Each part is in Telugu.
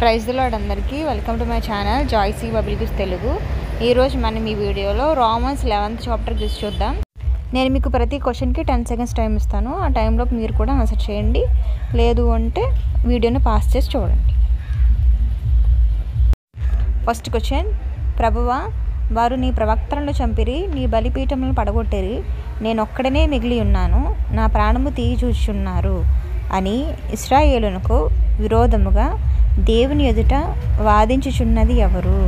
ప్రైజ్ ది లార్డ్ అందరికీ వెల్కమ్ టు మై ఛానల్ జాయ్సీ బబిలిటీస్ తెలుగు. ఈరోజు మనం ఈ వీడియోలో రోమన్స్ 11th చాప్టర్ చూద్దాం. నేను మీకు ప్రతి క్వశ్చన్కి 10 seconds టైం ఇస్తాను. ఆ టైంలో మీరు కూడా ఆన్సర్ చేయండి, లేదు అంటే వీడియోని పాస్ చేసి చూడండి. ఫస్ట్ క్వశ్చన్, ప్రభువా, వారు నీ ప్రవక్తలను చంపిరి, నీ బలిపీఠములను పడగొట్టిరి, నేనొక్కడనే మిగిలి ఉన్నాను, నా ప్రాణము తీయి చూచుచున్నారు అని ఇశ్రాయేలునకు విరోధముగా దేవుని ఎదుట వాదించుచున్నది ఎవరు?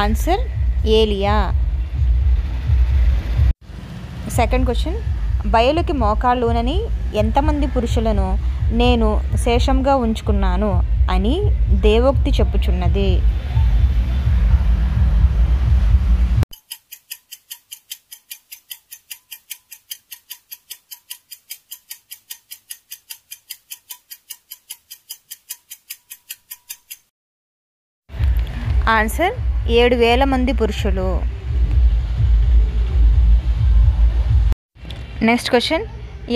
ఆన్సర్ ఏలియా. సెకండ్ క్వశ్చన్, బయలుకి మోకాళ్ళునని ఎంతమంది పురుషులను నేను శేషంగా ఉంచుకున్నాను అని దేవోక్తి చెప్పుచున్నది? ఆన్సర్ 7,000 మంది పురుషులు. నెక్స్ట్ క్వశ్చన్,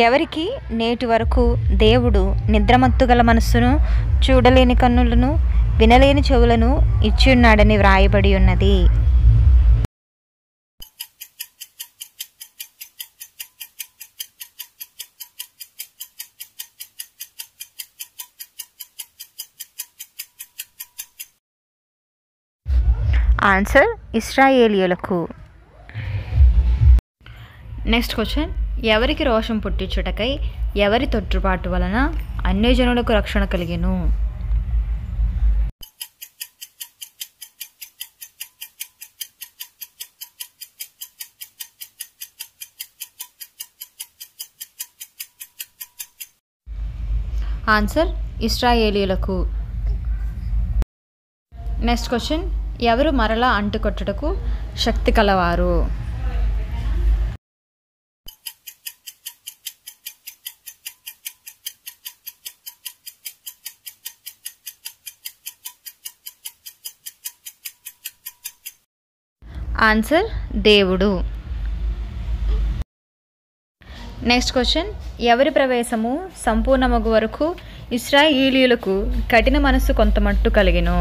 ఎవరికి నేటి వరకు దేవుడు నిద్రమత్తుగల మనస్సును, చూడలేని కన్నులను, వినలేని చెవులను ఇచ్చి ఉన్నాడని వ్రాయబడి ఉన్నది? ఆన్సర్ ఇశ్రాయేలీయులకు. నెక్స్ట్ క్వశ్చన్, ఎవరికి రోషం పుట్టించుటకై ఎవరి తొట్టుబాటు వలన అన్యజనులకు రక్షణ కలిగెను? ఆన్సర్ ఇశ్రాయేలీయులకు. నెక్స్ట్ క్వశ్చన్, ఎవరు మరలా అంటుకొట్టుటకు శక్తి కలవారు? ఆన్సర్ దేవుడు. నెక్స్ట్ క్వశ్చన్, ఎవరి ప్రవేశము సంపూర్ణమగు వరకు ఇశ్రాయేలీయులకు కఠిన మనస్సు కొంతమట్టు కలిగెను?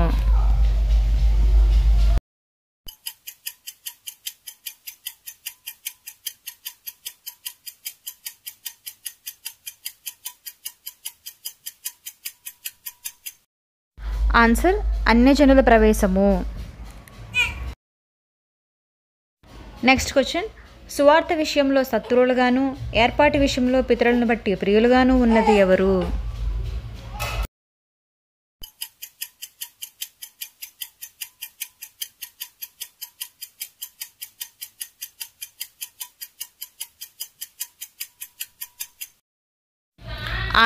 ఆన్సర్ అన్యజనుల ప్రవేశము. నెక్స్ట్ క్వశ్చన్, సువార్త విషయంలో శత్రువులుగాను, ఏర్పాటు విషయంలో పితరులను బట్టి ప్రియులుగాను ఉన్నది ఎవరు?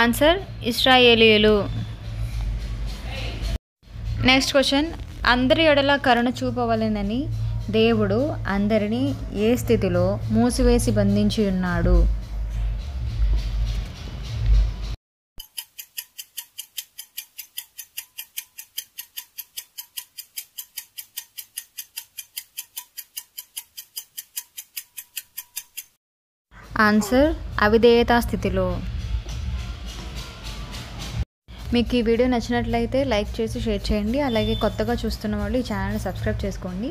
ఆన్సర్ ఇశ్రాయేలీయులు. నెక్స్ట్ క్వశ్చన్, అందరి ఎడల కరుణ చూపవలెనని దేవుడు అందరినీ ఏ స్థితిలో మూసివేసి బంధించి ఉన్నాడు? ఆన్సర్ అవిధేయతా స్థితిలో. మీకు ఈ వీడియో నచ్చినట్లయితే లైక్ చేసి షేర్ చేయండి. అలాగే కొత్తగా చూస్తున్న వాళ్ళు ఈ ఛానల్ని సబ్స్క్రైబ్ చేసుకోండి.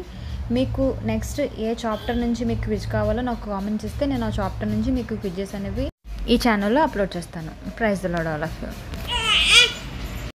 మీకు నెక్స్ట్ ఏ చాప్టర్ నుంచి మీకు క్విజ్ కావాలో నాకు కామెంట్ చేస్తే నేను ఆ చాప్టర్ నుంచి మీకు క్విజెస్ అనేవి ఈ ఛానల్లో అప్లోడ్ చేస్తాను. Praise the lord all of you.